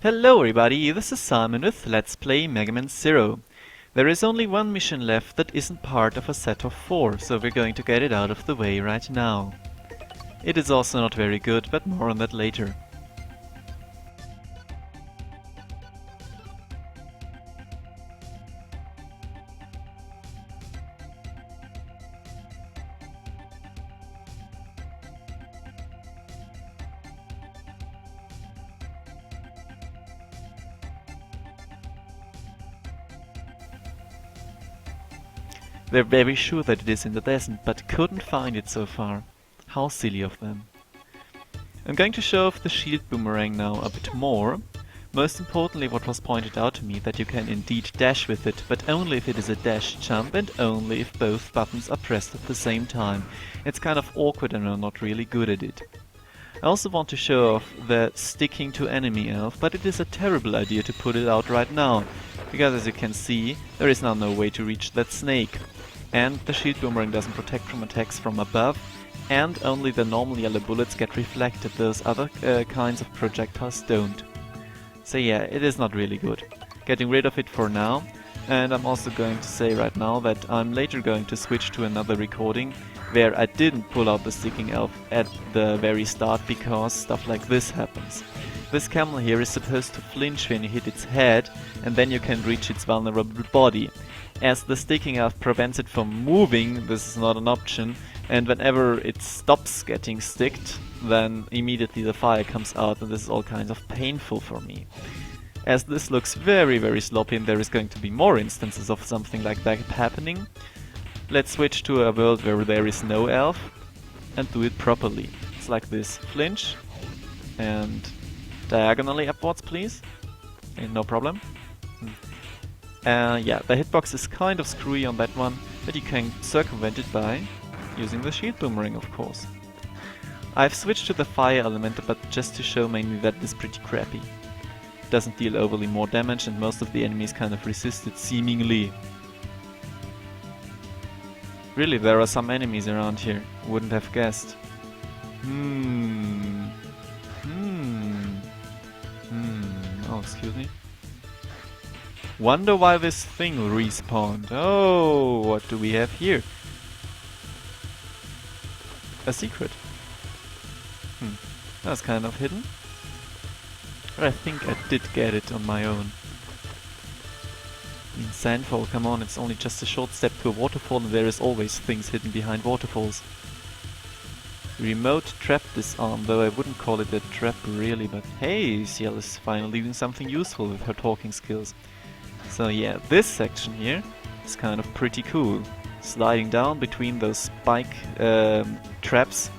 Hello everybody, this is Simon with Let's Play Mega Man Zero. There is only one mission left that isn't part of a set of 4, so we're going to get it out of the way right now. It is also not very good, but more on that later. They're very sure that it is in the desert, but couldn't find it so far. How silly of them. I'm going to show off the shield boomerang now a bit more. Most importantly, what was pointed out to me, that you can indeed dash with it, but only if it is a dash jump and only if both buttons are pressed at the same time. It's kind of awkward and I'm not really good at it. I also want to show off the sticking to enemy elf, but it is a terrible idea to put it out right now, because as you can see, there is now no way to reach that snake. And the shield boomerang doesn't protect from attacks from above, and only the normal yellow bullets get reflected, those other kinds of projectiles don't. So yeah, it is not really good. Getting rid of it for now, and I'm also going to say right now that I'm later going to switch to another recording where I didn't pull out the sticking elf at the very start because stuff like this happens. This camel here is supposed to flinch when you hit its head, and then you can reach its vulnerable body. As the sticking elf prevents it from moving, this is not an option, and whenever it stops getting sticked, then immediately the fire comes out, and this is all kinds of painful for me. As this looks very sloppy and there is going to be more instances of something like that happening, let's switch to a world where there is no elf and do it properly. It's like this. Flinch and diagonally upwards, please. No problem. Yeah, the hitbox is kind of screwy on that one, but you can circumvent it by using the shield boomerang, of course. I've switched to the fire element, but just to show mainly that it is pretty crappy. It doesn't deal overly more damage and most of the enemies kind of resist it, seemingly. Really, there are some enemies around here. Wouldn't have guessed. Oh, excuse me. Wonder why this thing respawned. Oh, what do we have here? A secret. That's kind of hidden. But I think I did get it on my own. In Sandfall, come on, it's only just a short step to a waterfall and there is always things hidden behind waterfalls. Remote trap disarm, though I wouldn't call it a trap really, but hey, Ciel is finally doing something useful with her talking skills. So yeah, this section here is kind of pretty cool. Sliding down between those spike traps,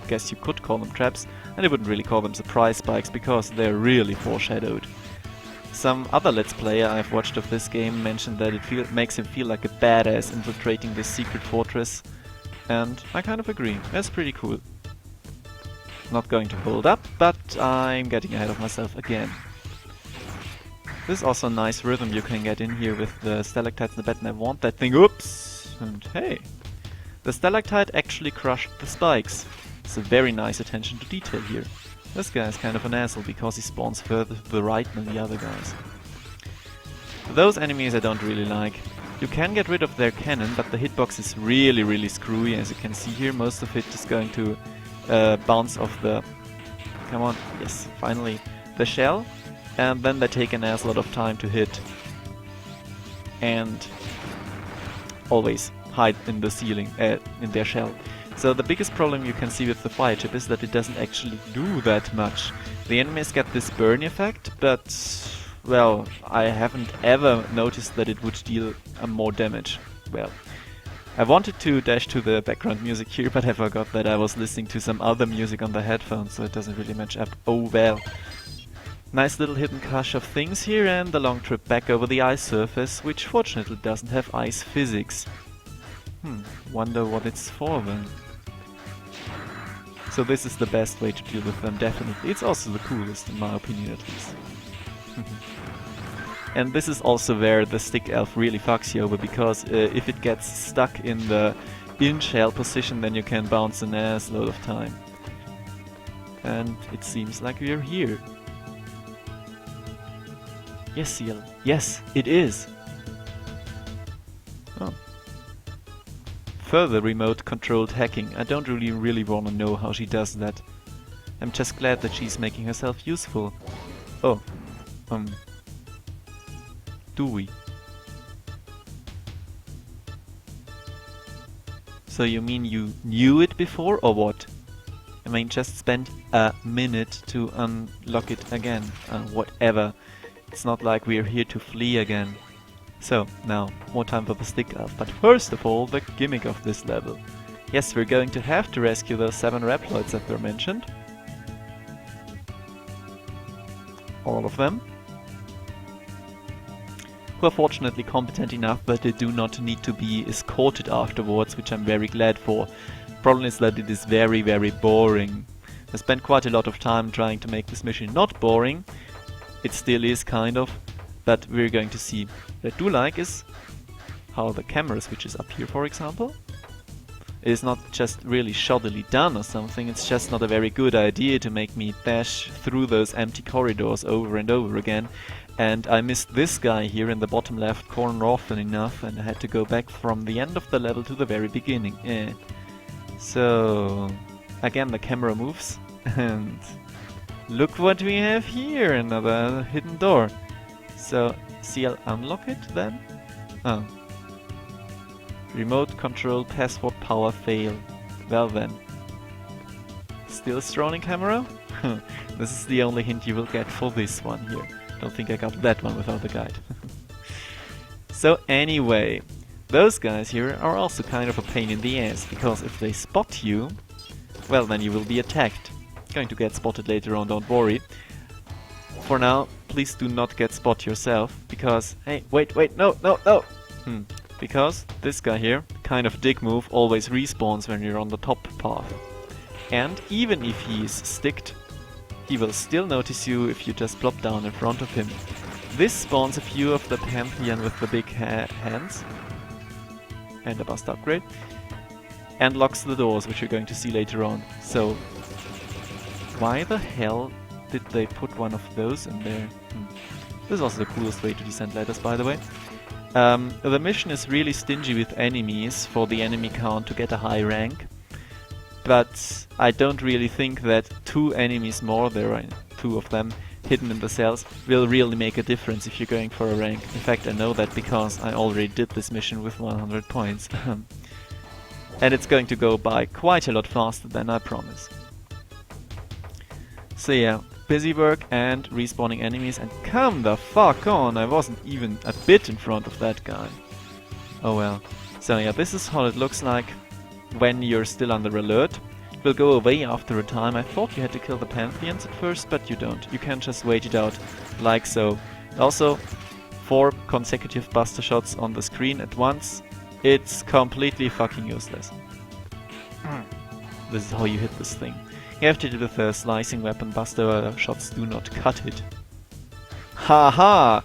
guess you could call them traps, and I wouldn't really call them surprise spikes because they're really foreshadowed. Some other Let's Player I've watched of this game mentioned that it makes him feel like a badass infiltrating this secret fortress, and I kind of agree, that's pretty cool. Not going to hold up, but I'm getting ahead of myself again. This is also a nice rhythm you can get in here with the stalactites in the bed, and I want that thing, oops! And hey! The stalactite actually crushed the spikes. It's a very nice attention to detail here. This guy is kind of an asshole because he spawns further to the right than the other guys. Those enemies I don't really like. You can get rid of their cannon, but the hitbox is really screwy. As you can see here, most of it is going to bounce off the... Come on, yes, finally. The shell, and then they take an ass lot of time to hit. And always hide in the ceiling, in their shell. So the biggest problem you can see with the fire chip is that it doesn't actually do that much. The enemies get this burn effect, but well, I haven't ever noticed that it would deal more damage. Well, I wanted to dash to the background music here, but I forgot that I was listening to some other music on the headphones, so it doesn't really match up. Oh well. Nice little hidden cache of things here, and the long trip back over the ice surface, which fortunately doesn't have ice physics. Wonder what it's for then. So this is the best way to deal with them, definitely. It's also the coolest, in my opinion at least. And this is also where the stick elf really fucks you over, because if it gets stuck in the in-shell position, then you can bounce an ass load of time. And it seems like we're here. Yes, Seal. Yes, it is. Oh. Further remote-controlled hacking. I don't really want to know how she does that. I'm just glad that she's making herself useful. Oh. Do we? So you mean you knew it before, or what? I mean, just spend a minute to unlock it again. Whatever. It's not like we're here to flee again. So, now, more time for the stick up. But first of all, the gimmick of this level. Yes, we're going to have to rescue those 7 Reploids that were mentioned. All of them. Who are fortunately competent enough that they do not need to be escorted afterwards, which I'm very glad for. Problem is that it is very boring. I spent quite a lot of time trying to make this mission not boring. It still is, kind of, but we're going to see. What I do like is how the camera switches up here, for example. It is not just really shoddily done or something, it's just not a very good idea to make me dash through those empty corridors over and over again. And I missed this guy here in the bottom left corner often enough, and I had to go back from the end of the level to the very beginning. So, again the camera moves, and look what we have here, another hidden door. So, CL unlock it then? Oh. Remote control password power fail. Well then. Still scrolling camera? This is the only hint you will get for this one here. Don't think I got that one without the guide. So anyway, those guys here are also kind of a pain in the ass, because if they spot you, well then you will be attacked. Going to get spotted later on, don't worry. For now, please do not get spot yourself, because... Hey, wait, no! Because this guy here, kind of dick move, always respawns when you're on the top path. And even if he is sticked, he will still notice you if you just plop down in front of him. This spawns a few of the Pantheon with the big hands. And a bust upgrade. And locks the doors, which you're going to see later on. So, why the hell did they put one of those in there? This is also the coolest way to descend ladders, by the way. The mission is really stingy with enemies for the enemy count to get a high rank. But I don't really think that 2 enemies more, there are 2 of them, hidden in the cells, will really make a difference if you're going for a rank. In fact, I know that because I already did this mission with 100 points. And it's going to go by quite a lot faster than I promise. So yeah, busy work and respawning enemies, and come the fuck on, I wasn't even a bit in front of that guy. Oh well. So yeah, this is how it looks like when you're still under alert. It will go away after a time. I thought you had to kill the Pantheons at first, but you don't. You can just wait it out like so. Also, 4 consecutive buster shots on the screen at once. It's completely fucking useless. This is how you hit this thing. You have to do with a slicing weapon. Buster shots do not cut it. Haha!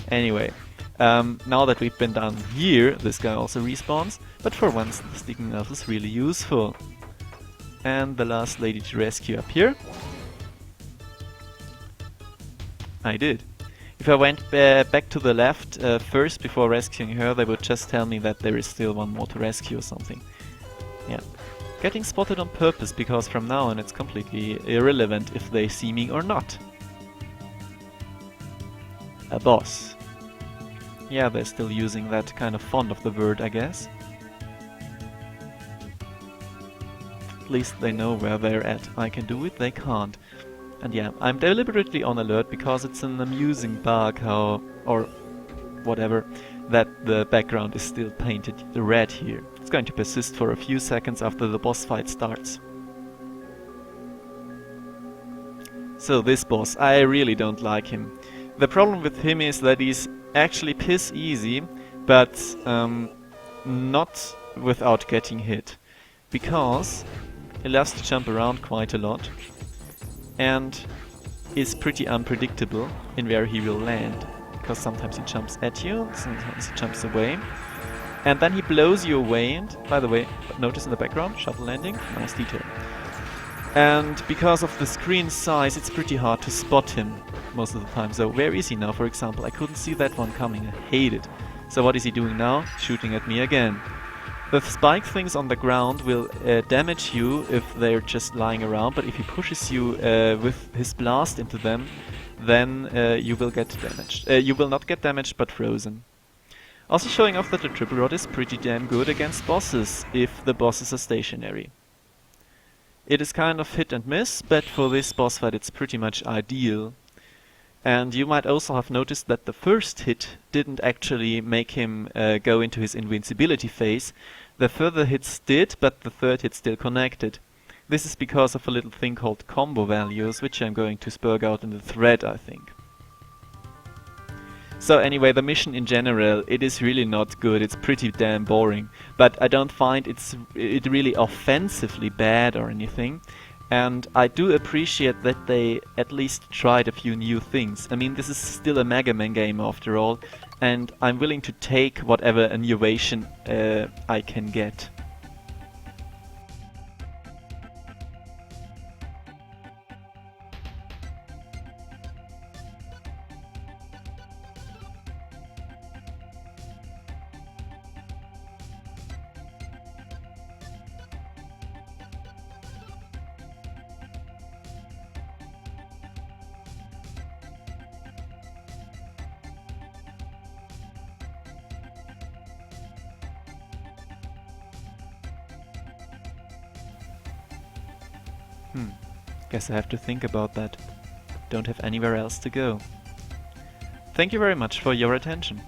Anyway, now that we've been down here, this guy also respawns. But for once, the sticking elf is really useful. And the last lady to rescue up here. I did. If I went back to the left first before rescuing her, they would just tell me that there is still one more to rescue or something. Yeah. Getting spotted on purpose, because from now on it's completely irrelevant if they see me or not. A boss. Yeah, they're still using that kind of font of the word, I guess. At least they know where they're at. I can do it, they can't. And yeah, I'm deliberately on alert because it's an amusing bug how, or whatever, that the background is still painted red here. It's going to persist for a few seconds after the boss fight starts. So this boss, I really don't like him. The problem with him is that he's actually piss easy, but not without getting hit. Because he loves to jump around quite a lot and is pretty unpredictable in where he will land. Because sometimes he jumps at you, sometimes he jumps away. And then he blows you away, and by the way, notice in the background, shuttle landing, nice detail. And because of the screen size, it's pretty hard to spot him most of the time. So where is he now, for example? I couldn't see that one coming. I hate it. So what is he doing now? Shooting at me again. The spike things on the ground will damage you if they're just lying around, but if he pushes you with his blast into them, then you will get damaged. You will not get damaged, but frozen. Also showing off that the triple rod is pretty damn good against bosses, if the bosses are stationary. It is kind of hit and miss, but for this boss fight it's pretty much ideal. And you might also have noticed that the first hit didn't actually make him go into his invincibility phase. The further hits did, but the third hit still connected. This is because of a little thing called combo values, which I'm going to spurg out in the thread, I think. So anyway, the mission in general, it is really not good, it's pretty damn boring. But I don't find it really offensively bad or anything. And I do appreciate that they at least tried a few new things. I mean, this is still a Mega Man game after all, and I'm willing to take whatever innovation I can get. Guess I have to think about that. Don't have anywhere else to go. Thank you very much for your attention.